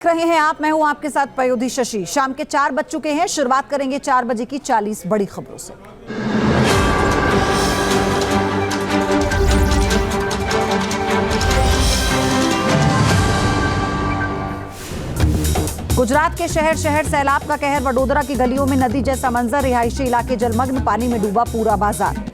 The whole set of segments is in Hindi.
रहे हैं आप, मैं हूं आपके साथ पयोधी शशि। शाम के 4 बज चुके हैं। शुरुआत करेंगे 4 बजे की 40 बड़ी खबरों से। गुजरात के शहर शहर सैलाब का कहर। वडोदरा की गलियों में नदी जैसा मंजर। रिहायशी इलाके जलमग्न, पानी में डूबा पूरा बाजार।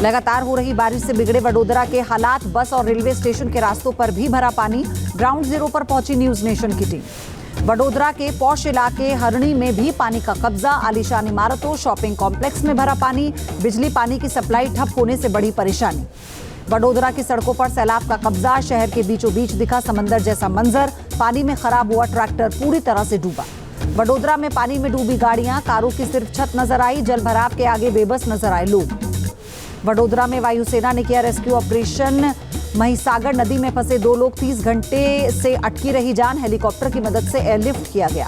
लगातार हो रही बारिश से बिगड़े वडोदरा के हालात। बस और रेलवे स्टेशन के रास्तों पर भी भरा पानी। ग्राउंड जीरो पर पहुंची न्यूज नेशन की टीम। वडोदरा के पौष इलाके हरणी में भी पानी का कब्जा। आलीशान इमारतों, शॉपिंग कॉम्प्लेक्स में भरा पानी। बिजली पानी की सप्लाई ठप होने से बड़ी परेशानी। वडोदरा की सड़कों पर सैलाब का कब्जा। शहर के बीचों बीच दिखा समंदर जैसा मंजर। पानी में खराब हुआ ट्रैक्टर पूरी तरह से डूबा। वडोदरा में पानी में डूबी गाड़ियां, कारों की सिर्फ छत नजर आई। जल भराव के आगे बेबस नजर आए लोग। वडोदरा में वायुसेना ने किया रेस्क्यू ऑपरेशन। महिसागर नदी में फंसे 2 लोग, 30 घंटे से अटकी रही जान। हेलीकॉप्टर की मदद से एयरलिफ्ट किया गया।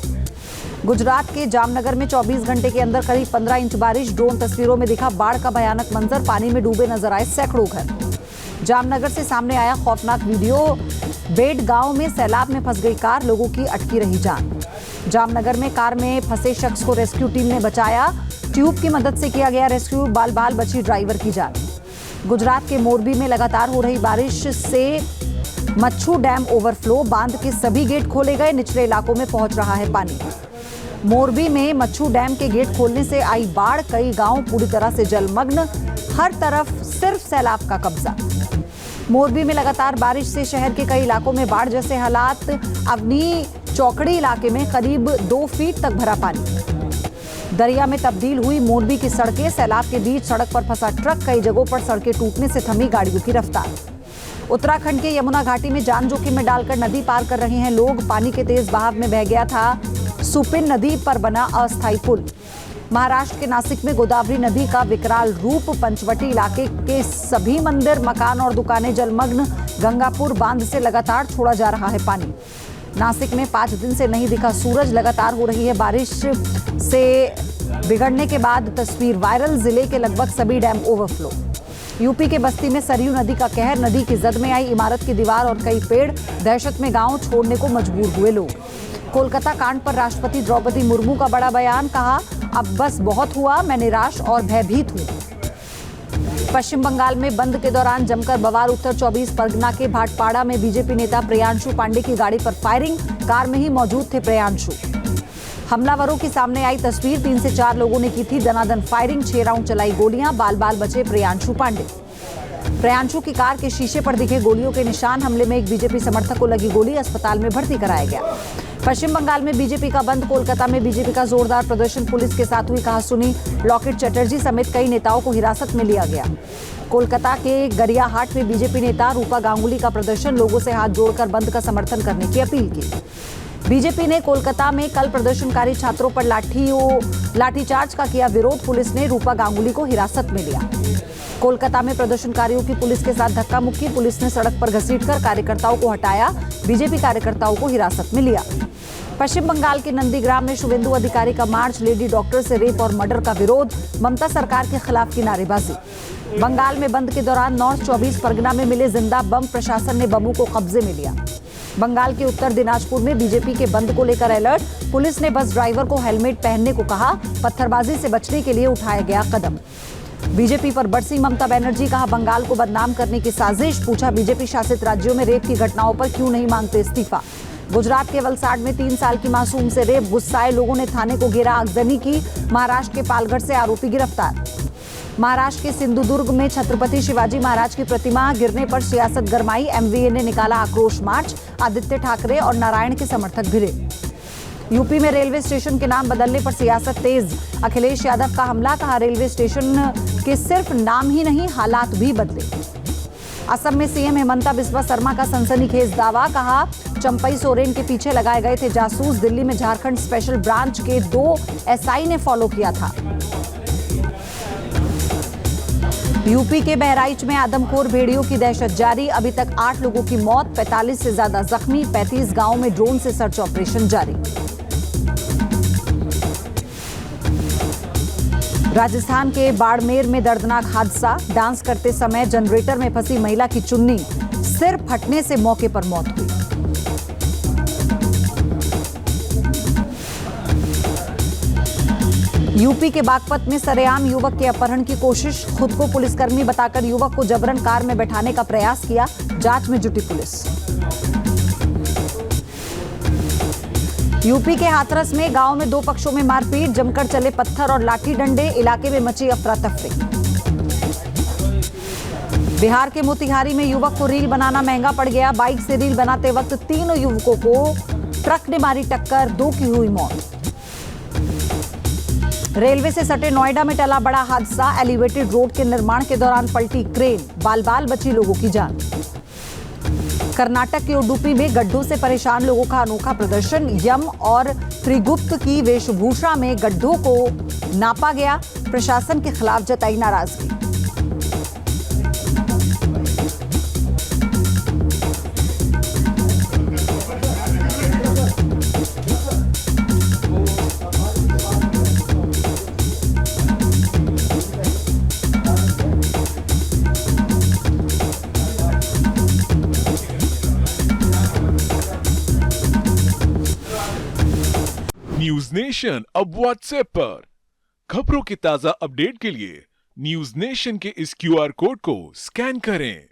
गुजरात के जामनगर में 24 घंटे के अंदर करीब 15 इंच बारिश। ड्रोन तस्वीरों में दिखा बाढ़ का भयानक मंजर। पानी में डूबे नजर आए सैकड़ों घर। जामनगर से सामने आया खौफनाक वीडियो। बेड गांव में सैलाब में फंस गई कार, लोगों की अटकी रही जान। जामनगर में कार में फंसे शख्स को रेस्क्यू टीम ने बचाया। ट्यूब की मदद से किया गया रेस्क्यू। बाल बाल बची ड्राइवर की जान। गुजरात के मोरबी में लगातार हो रही बारिश से मच्छू डैम ओवरफ्लो। बांध के सभी गेट खोले गए। निचले इलाकों में पहुंच रहा है पानी। मोरबी में मच्छू डैम के गेट खोलने से आई बाढ़। कई गांव पूरी तरह से जलमग्न। हर तरफ सिर्फ सैलाब का कब्जा। मोरबी में लगातार बारिश से शहर के कई इलाकों में बाढ़ जैसे हालात। अवनी चौकड़ी इलाके में करीब 2 फीट तक भरा पानी। दरिया में तब्दील हुई मोरबी की सड़कें। सैलाब के बीच सड़क पर फंसा ट्रक। कई जगहों पर सड़कें टूटने से थमी गाड़ियों की रफ्तार। उत्तराखंड के यमुना घाटी में जान जोखिम में डालकर नदी पार कर रहे हैं लोग। पानी के तेज बहाव में बह गया था सुपिन नदी पर बना अस्थायी पुल। महाराष्ट्र के नासिक में गोदावरी नदी का विकराल रूप। पंचवटी इलाके के सभी मंदिर, मकान और दुकानें जलमग्न। गंगापुर बांध से लगातार छोड़ा जा रहा है पानी। नासिक में 5 दिन से नहीं दिखा सूरज। लगातार हो रही है बारिश से बिगड़ने के बाद तस्वीर वायरल। जिले के लगभग सभी डैम ओवरफ्लो। यूपी के बस्ती में सरयू नदी का कहर। नदी की जद में आई इमारत की दीवार और कई पेड़। दहशत में गांव छोड़ने को मजबूर हुए लोग। कोलकाता कांड पर राष्ट्रपति द्रौपदी मुर्मू का बड़ा बयान। कहा, अब बस बहुत हुआ, मैं निराश और भयभीत हूं। पश्चिम बंगाल में बंद के दौरान जमकर बवाल। उत्तर 24 परगना के भाटपाड़ा में बीजेपी नेता प्रियांशु पांडे की गाड़ी पर फायरिंग। कार में ही मौजूद थे प्रियांशु। हमलावरों की सामने आई तस्वीर। 3 से 4 लोगों ने की थी दनादन फायरिंग। 6 राउंड चलाई गोलियां। बाल बाल बचे प्रियांशु पांडे। प्रियांशु की कार के शीशे पर दिखे गोलियों के निशान। हमले में एक बीजेपी समर्थक को लगी गोली। अस्पताल में भर्ती कराया गया। पश्चिम बंगाल में बीजेपी का बंद। कोलकाता में बीजेपी का जोरदार प्रदर्शन। पुलिस के साथ हुई कहासुनी। लॉकेट चटर्जी समेत कई नेताओं को हिरासत में लिया गया। कोलकाता के गरियाहाट में बीजेपी नेता रूपा गांगुली का प्रदर्शन। लोगों से हाथ जोड़कर बंद का समर्थन करने की अपील की। बीजेपी ने कोलकाता में कल प्रदर्शनकारी छात्रों पर लाठीचार्ज का किया विरोध। पुलिस ने रूपा गांगुली को हिरासत में लिया। कोलकाता में प्रदर्शनकारियों की पुलिस के साथ धक्का मुक्की। पुलिस ने सड़क पर घसीटकर कार्यकर्ताओं को हटाया। बीजेपी कार्यकर्ताओं को हिरासत में लिया। पश्चिम बंगाल के नंदीग्राम में शुभेंदु अधिकारी का मार्च। लेडी डॉक्टर से रेप और मर्डर का विरोध। ममता सरकार के खिलाफ की नारेबाजी। बंगाल में बंद के दौरान नॉर्थ 24 परगना में मिले जिंदा बम। प्रशासन ने बमों को कब्जे में लिया। बंगाल के उत्तर दिनाजपुर में बीजेपी के बंद को लेकर अलर्ट। पुलिस ने बस ड्राइवर को हेलमेट पहनने को कहा। पत्थरबाजी से बचने के लिए उठाया गया कदम। बीजेपी पर बरसी ममता बनर्जी। कहा, बंगाल को बदनाम करने की साजिश। पूछा, बीजेपी शासित राज्यों में रेप की घटनाओं पर क्यों नहीं मांगते इस्तीफा। गुजरात के वलसाड में 3 साल की मासूम से रेप। गुस्साए लोगों ने थाने को घेरा, आगजनी की। महाराष्ट्र के पालघर से आरोपी गिरफ्तार। महाराष्ट्र के सिंधुदुर्ग में छत्रपति शिवाजी महाराज की प्रतिमा गिरने पर सियासत गरमाई। एमवीए ने निकाला आक्रोश मार्च। आदित्य ठाकरे और नारायण के समर्थक भिड़े। यूपी में रेलवे स्टेशन के नाम बदलने पर सियासत तेज। अखिलेश यादव का हमला। कहा, रेलवे स्टेशन के सिर्फ नाम ही नहीं, हालात भी बदले। असम में सीएम हेमंता बिस्वा शर्मा का सनसनीखेज दावा। कहा, चंपई सोरेन के पीछे लगाए गए थे जासूस। दिल्ली में झारखंड स्पेशल ब्रांच के 2 एसआई ने फॉलो किया था। यूपी के बहराइच में आदमखोर भेड़ियों की दहशत जारी। अभी तक 8 लोगों की मौत, 45 से ज्यादा जख्मी। 35 गांवों में ड्रोन से सर्च ऑपरेशन जारी। राजस्थान के बाड़मेर में दर्दनाक हादसा। डांस करते समय जनरेटर में फंसी महिला की चुन्नी सिर फटने से मौके पर मौत हुई। यूपी के बागपत में सरेआम युवक के अपहरण की कोशिश, खुद को पुलिसकर्मी बताकर युवक को जबरन कार में बैठाने का प्रयास किया, जांच में जुटी पुलिस। यूपी के हाथरस में गांव में 2 पक्षों में मारपीट, जमकर चले पत्थर और लाठी डंडे, इलाके में मची अफरा तफरी। बिहार के मोतिहारी में युवक को रील बनाना महंगा पड़ गया, बाइक से रील बनाते वक्त 3 युवकों को ट्रक ने मारी टक्कर, 2 की हुई मौत। रेलवे से सटे नोएडा में टला बड़ा हादसा, एलिवेटेड रोड के निर्माण के दौरान पलटी क्रेन, बाल बाल बची लोगों की जान। कर्नाटक के उडुपी में गड्ढों से परेशान लोगों का अनोखा प्रदर्शन, यम और त्रिगुप्त की वेशभूषा में गड्ढों को नापा गया, प्रशासन के खिलाफ जताई नाराजगी। न्यूज नेशन अब व्हाट्सएप पर खबरों के ताजा अपडेट के लिए न्यूज नेशन के इस QR कोड को स्कैन करें।